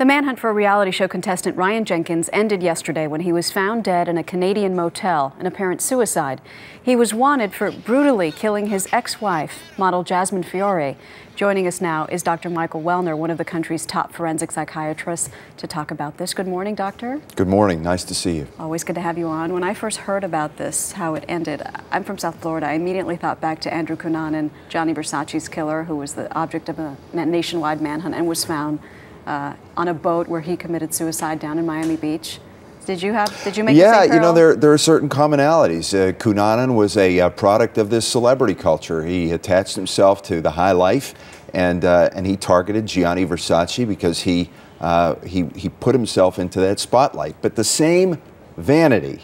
The manhunt for reality show contestant Ryan Jenkins ended yesterday when he was found dead in a Canadian motel, an apparent suicide. He was wanted for brutally killing his ex-wife, model Jasmine Fiore. Joining us now is Dr. Michael Welner, one of the country's top forensic psychiatrists, to talk about this. Good morning, doctor. Good morning. Nice to see you. Always good to have you on. When I first heard about this, how it ended, I'm from South Florida. I immediately thought back to Andrew Cunanan, Gianni Versace's killer, who was the object of a nationwide manhunt and was found on a boat where he committed suicide down in Miami Beach. Did you make the same parallel? Yeah, you know, there are certain commonalities. Cunanan was a product of this celebrity culture. He attached himself to the high life, and he targeted Gianni Versace because he put himself into that spotlight. But the same vanity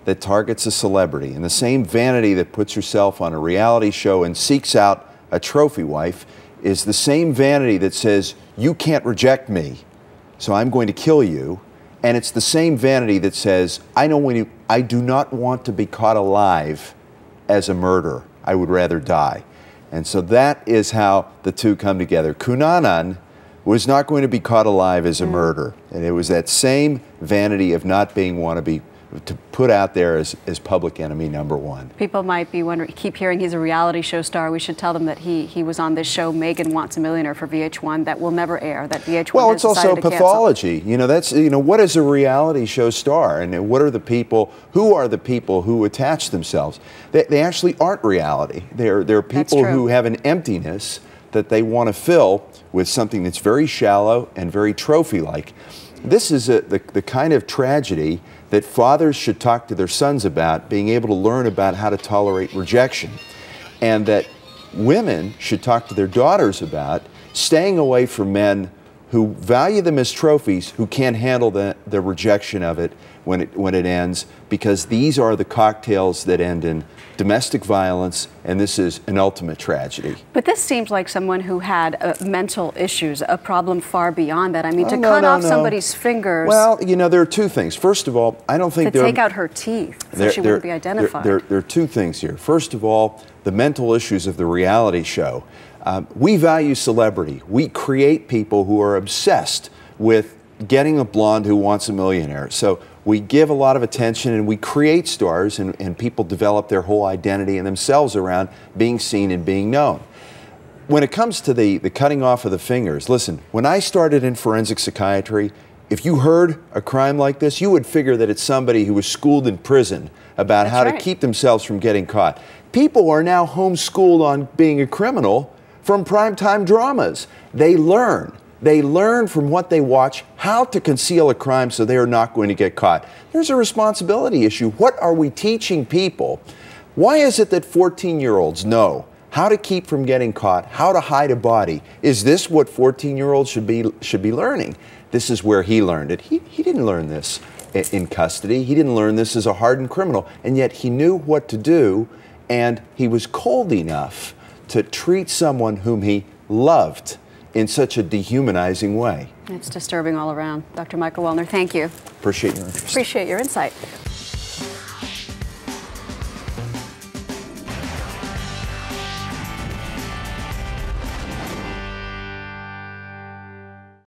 that targets a celebrity and the same vanity that puts herself on a reality show and seeks out a trophy wife is the same vanity that says, you can't reject me, so I'm going to kill you. And it's the same vanity that says, I do not want to be caught alive as a murderer. I would rather die. And so that is how the two come together. Cunanan was not going to be caught alive as a murderer. And it was that same vanity of not being to put out there as public enemy number one. People might be wondering, keep hearing he's a reality show star. We should tell them that he was on this show, Megan Wants a Millionaire, for VH1, that will never air, that VH1 Well, has it's also decided to Pathology. cancel. You know, that's, you know, what is a reality show star? And what are the people, who are the people who attach themselves? They actually aren't reality. They're people who have an emptiness that they want to fill with something that's very shallow and very trophy-like. This is the kind of tragedy that fathers should talk to their sons about, being able to learn about how to tolerate rejection, and that women should talk to their daughters about staying away from men who value them as trophies, who can't handle the rejection of it when it ends, because these are the cocktails that end in domestic violence, and this is an ultimate tragedy. But this seems like someone who had mental issues, a problem far beyond that. I mean, to cut off somebody's fingers. Well, you know, there are two things. First of all, I don't think to take out her teeth so she wouldn't be identified. There are two things here. First of all, the mental issues of the reality show. We value celebrity. We create people who are obsessed with getting a blonde who wants a millionaire. So we give a lot of attention and we create stars, and people develop their whole identity and themselves around being seen and being known. When it comes to the cutting off of the fingers, listen, when I started in forensic psychiatry, if you heard a crime like this, you would figure that it's somebody who was schooled in prison about how to keep themselves from getting caught. People are now homeschooled on being a criminal from primetime dramas. They learn from what they watch how to conceal a crime so they are not going to get caught. There's a responsibility issue. What are we teaching people? Why is it that 14-year-olds know how to keep from getting caught, how to hide a body? Is this what 14-year-olds should be learning? This is where he learned it. He didn't learn this in custody. He didn't learn this as a hardened criminal, and yet he knew what to do, and he was cold enough to treat someone whom he loved in such a dehumanizing way. It's disturbing all around. Dr. Michael Welner, thank you. Appreciate your interest. Appreciate your insight.